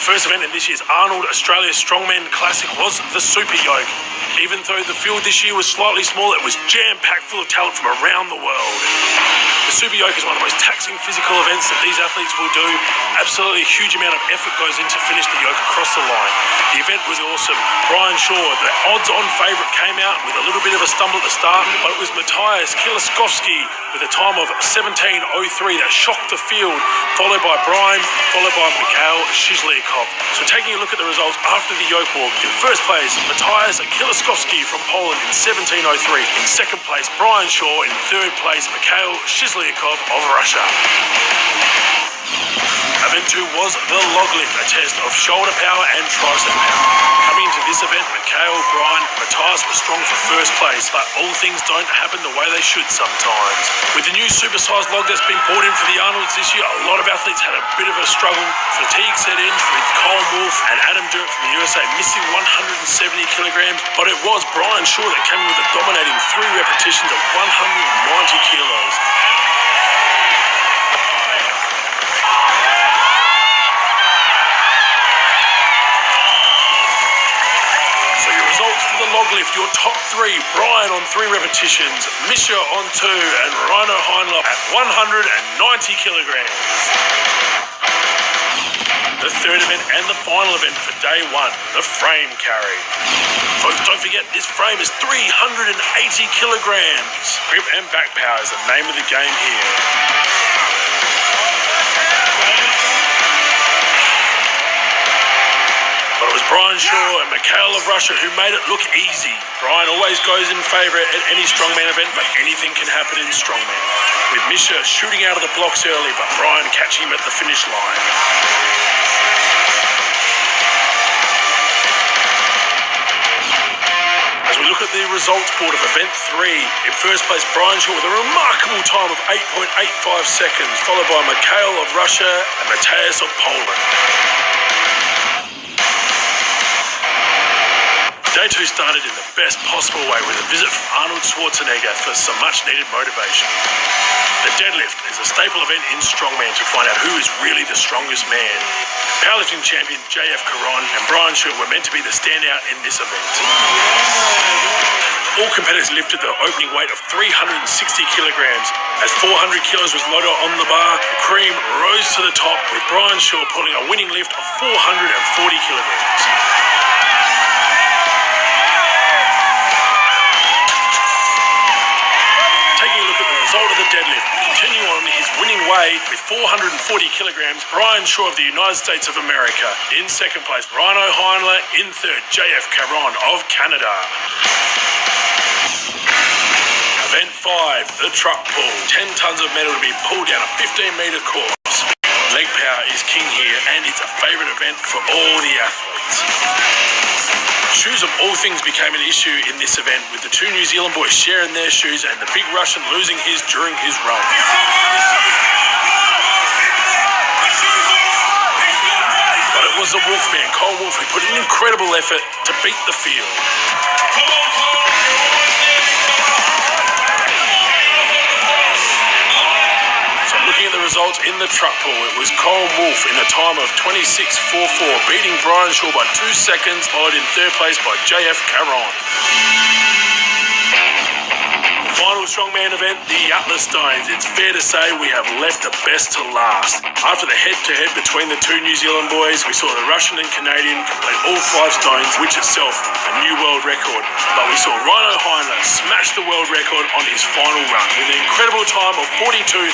The first event in this year's Arnold Australia Strongman Classic was the Super Yoke. Even though the field this year was slightly small, it was jam-packed full of talent from around the world. The Super Yoke is one of the most taxing physical events that these athletes will do. Absolutely a huge amount of effort goes in to finish the yoke across the line. The event was awesome. Brian Shaw, the odds-on favourite, came out with a little bit of a stumble at the start, but it was Matthias Kieliszkowski with a time of 17:03 that shocked the field, followed by Brian, followed by Mikhail Shizliakov. So taking a look at the results after the yoke walk, in first place, Matthias Kieliszkowski from Poland in 17:03. In second place, Brian Shaw. In third place, Mikhail Shizliakov of Russia. Event 2 was the log lift, a test of shoulder power and tricep power. Coming into this event, Mikhail, Brian, Matthias were strong for first place, but all things don't happen the way they should sometimes. With the new supersized log that's been brought in for the Arnolds this year, a lot of athletes had a bit of a struggle. Fatigue set in with Cole Wolf and Adam Dirt from the USA missing 170 kilograms, but it was Brian Shaw that came in with a dominating 3 repetitions of 190 kilos. For the log lift, your top 3, Brian on 3 repetitions, Misha on 2, and Rhino Heinlein at 190 kilograms. The third event and the final event for day 1, the frame carry. Folks, don't forget, this frame is 380 kilograms. Grip and back power is the name of the game here. But it was Brian Shaw and Mikhail of Russia who made it look easy. Brian always goes in favourite at any strongman event, but anything can happen in strongman. With Misha shooting out of the blocks early, but Brian catching him at the finish line. As we look at the results board of event 3, in first place Brian Shaw with a remarkable time of 8.85 seconds, followed by Mikhail of Russia and Matthias of Poland. Day 2 started in the best possible way with a visit from Arnold Schwarzenegger for some much needed motivation. The deadlift is a staple event in strongman to find out who is really the strongest man. Powerlifting champion JF Caron and Brian Shaw were meant to be the standout in this event. All competitors lifted the opening weight of 360 kilograms. As 400 kilos was loaded on the bar, the cream rose to the top with Brian Shaw pulling a winning lift of 440 kilograms. Result of the deadlift, continuing on his winning way with 440 kilograms, Brian Shaw of the United States of America. In second place, Rhino Heinlein. In third, JF Caron of Canada. Event 5, the truck pull. 10 tons of metal to be pulled down a 15-metre course. Leg power is king here, and it's a favourite event for all the athletes. Shoes of all things became an issue in this event, with the 2 New Zealand boys sharing their shoes and the big Russian losing his during his run. But it was the Wolfman, Cole Wolf, who put in incredible effort to beat the field. Looking at the results in the truck pull, it was Cole Wolf in a time of 26.44, beating Brian Shaw by 2 seconds, followed in third place by JF Caron. Final strongman event, the Atlas Stones. It's fair to say we have left the best to last. After the head-to-head between the 2 New Zealand boys, we saw the Russian and Canadian complete all 5 stones, which itself a new world record. But we saw Rhino Heinlein smash the world record on his final run with an incredible time of 42.55.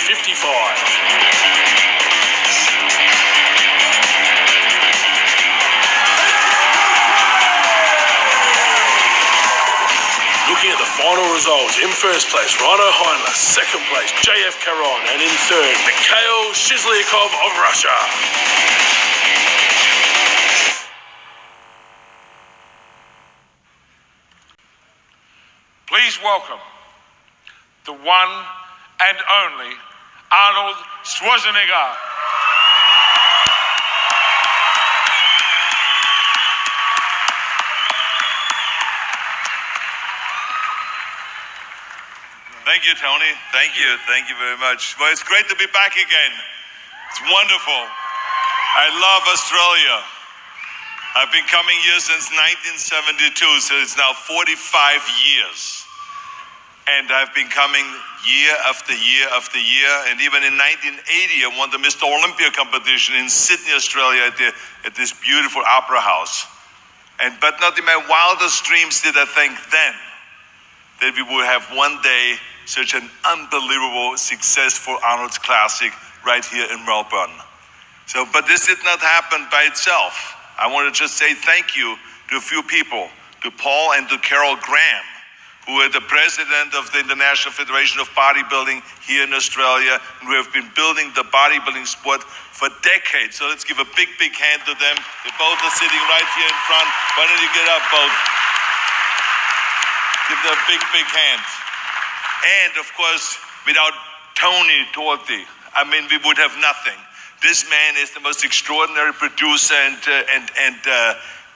Looking at the final results, in first place, Rhino Heinlein, second place, JF Caron, and in third, Mikhail Shizliakov of Russia. Please welcome the one and only Arnold Schwarzenegger. Thank you, Tony. Thank you very much. Well, it's great to be back again. It's wonderful. I love Australia. I've been coming here since 1972, so it's now 45 years. And I've been coming year after year after year. And even in 1980, I won the Mr. Olympia competition in Sydney, Australia at this beautiful opera house. But not in my wildest dreams did I think then that we would have one day such an unbelievable, successful Arnold's Classic right here in Melbourne. But this did not happen by itself. I want to just say thank you to a few people, to Paul and to Carol Graham, who are the president of the International Federation of Bodybuilding here in Australia, and who have been building the bodybuilding sport for decades. So let's give a big, big hand to them. They both are sitting right here in front. Why don't you get up, both? Give them a big, big hand. And of course, without Tony Torti, we would have nothing. This man is the most extraordinary producer and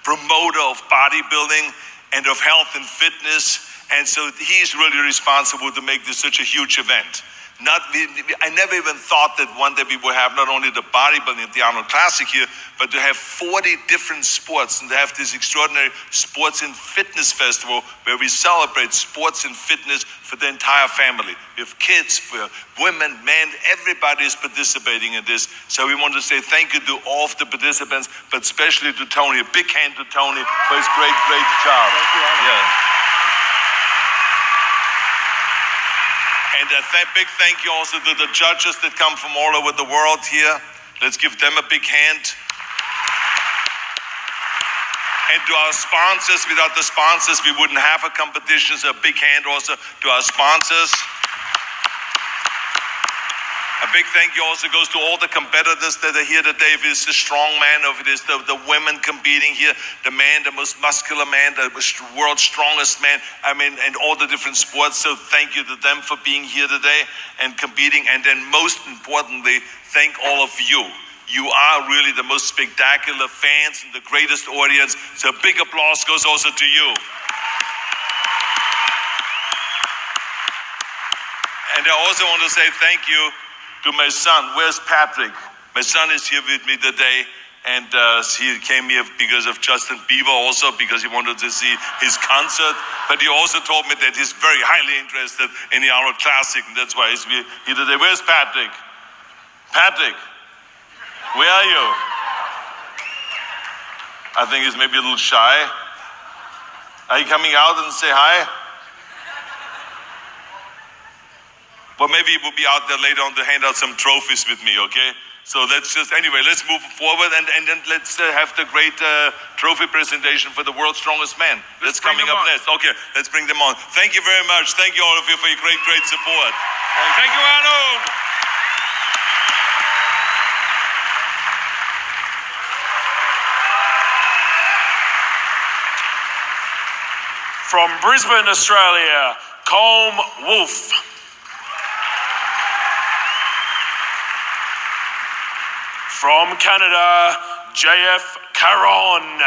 promoter of bodybuilding and of health and fitness. And so he's really responsible to make this such a huge event. I never even thought that one day we would have not only the bodybuilding at the Arnold Classic here, but to have 40 different sports and to have this extraordinary sports and fitness festival where we celebrate sports and fitness for the entire family. We have kids, for women, men, everybody is participating in this. So we want to say thank you to all of the participants, but especially to Tony. A big hand to Tony for his great, great job. Thank you, Arnold. And a big thank you also to the judges that come from all over the world here. Let's give them a big hand. And to our sponsors. Without the sponsors, we wouldn't have a competition. So a big hand also to our sponsors. A big thank you also goes to all the competitors that are here today. If it's the Strongman, or if it is the women competing here, the man, the most muscular man, the world's strongest man, and all the different sports. So thank you to them for being here today and competing. And then most importantly, thank all of you. You are really the most spectacular fans and the greatest audience. So a big applause goes also to you. And I also want to say thank you to my son. Where's Patrick? My son is here with me today, and he came here because of Justin Bieber, also because he wanted to see his concert. But he also told me that he's very highly interested in the Arnold Classic, and that's why he's here today. Where's Patrick? Patrick, where are you? I think he's maybe a little shy. Are you coming out and say hi? Well, maybe we'll be out there later on to hand out some trophies with me, okay? So let's move forward and then let's have the great trophy presentation for the world's strongest man. That's coming up next. Okay, let's bring them on. Thank you very much. Thank you all of you for your great, great support. Thank you, Arnold. From Brisbane, Australia, Colm Wolfe. From Canada, JF Caron.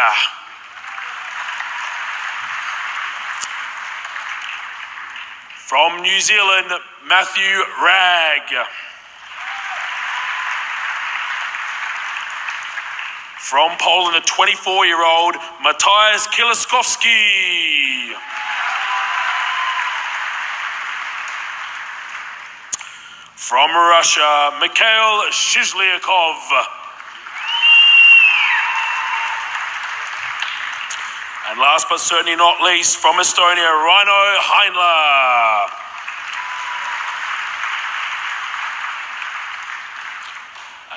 From New Zealand, Matthew Ragg. From Poland, a 24-year-old Matthias Kieliszkowski. From Russia, Mikhail Shizlyakov. And last but certainly not least, from Estonia, Raino Heinla.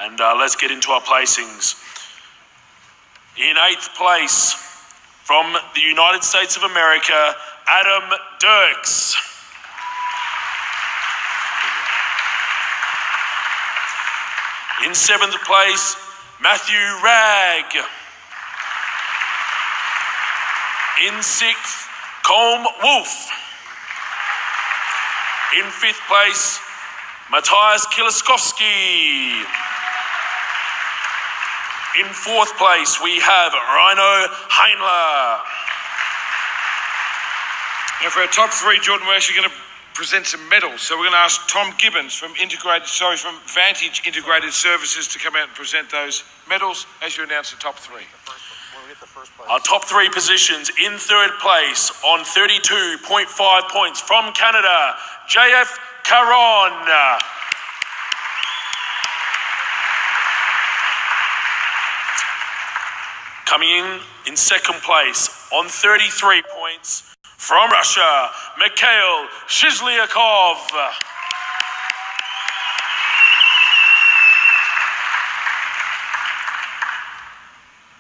And let's get into our placings. In 8th place, from the United States of America, Adam Dirks. In 7th place, Matthew Ragg. In 6th, Colm Wolfe. In 5th place, Matthias Kieliszkowski. In 4th place, we have Raino Heinla. Now for our top 3, Jordan, we're actually going to present some medals. So we're going to ask Tom Gibbons from Vantage Integrated Services to come out and present those medals as you announce the top 3. Our top three positions: in third place on 32.5 points from Canada, JF Caron. Coming in second place on 33 points from Russia, Mikhail Shizlyakov.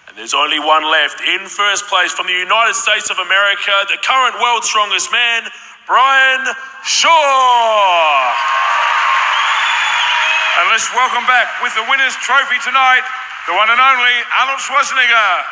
And there's only one left. In first place from the United States of America, the current world's strongest man, Brian Shaw. And let's welcome back with the winner's trophy tonight, the one and only Arnold Schwarzenegger.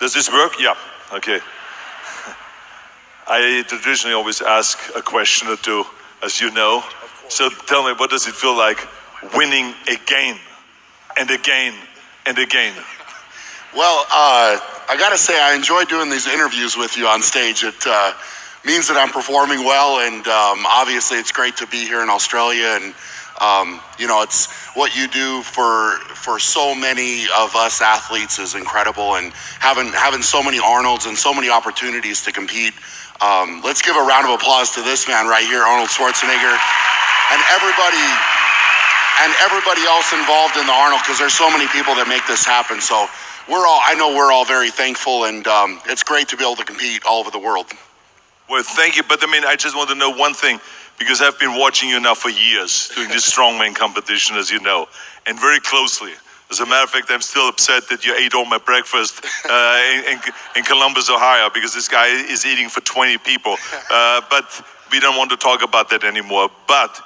Does this work? Yeah, okay. I traditionally always ask a question or two, as you know. So tell me, what does it feel like winning again and again and again? Well, I gotta say, I enjoy doing these interviews with you on stage. It means that I'm performing well, and obviously it's great to be here in Australia, and you know, it's what you do for so many of us athletes is incredible, and having so many Arnolds and so many opportunities to compete. Let's give a round of applause to this man right here, Arnold Schwarzenegger, and everybody else involved in the Arnold, because there's so many people that make this happen. So I know we're all very thankful, and it's great to be able to compete all over the world. Well, thank you, but I mean, I just want to know one thing, because I've been watching you now for years, doing this strongman competition, as you know, and very closely. As a matter of fact, I'm still upset that you ate all my breakfast in Columbus, Ohio, because this guy is eating for 20 people. But we don't want to talk about that anymore. But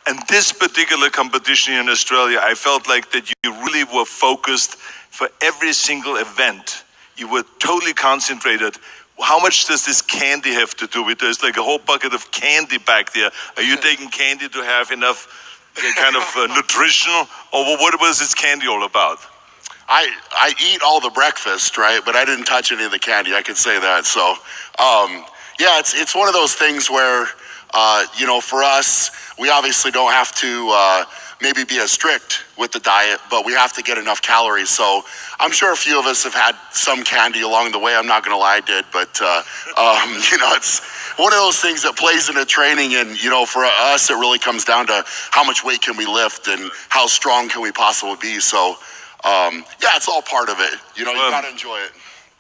in this particular competition in Australia, I felt like that you really were focused for every single event. You were totally concentrated. How much does this candy have to do with it? There's like a whole bucket of candy back there. Are you taking candy to have enough kind of nutrition, or what was this candy all about? I eat all the breakfast, right? But I didn't touch any of the candy. I could say that. So, yeah, it's one of those things where, you know, for us, we obviously don't have to maybe be as strict with the diet, but we have to get enough calories. So I'm sure a few of us have had some candy along the way. I'm not going to lie, I did. But, you know, it's one of those things that plays into training. And, you know, for us, it really comes down to how much weight can we lift and how strong can we possibly be. So, yeah, it's all part of it. You know, you got to enjoy it.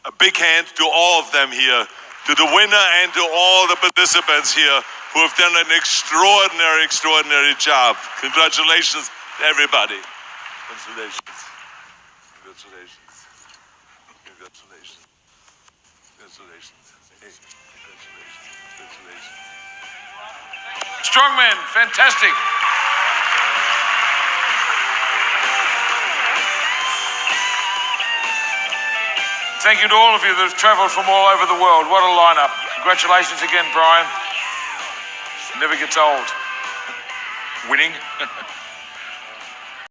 A big hand to all of them here, to the winner and to all the participants here who have done an extraordinary job. Congratulations, everybody. Congratulations. Congratulations. Congratulations. Congratulations. Hey, congratulations. Congratulations. Strongman, fantastic. Thank you to all of you that have travelled from all over the world. What a lineup. Congratulations again, Brian. Never gets old. Winning.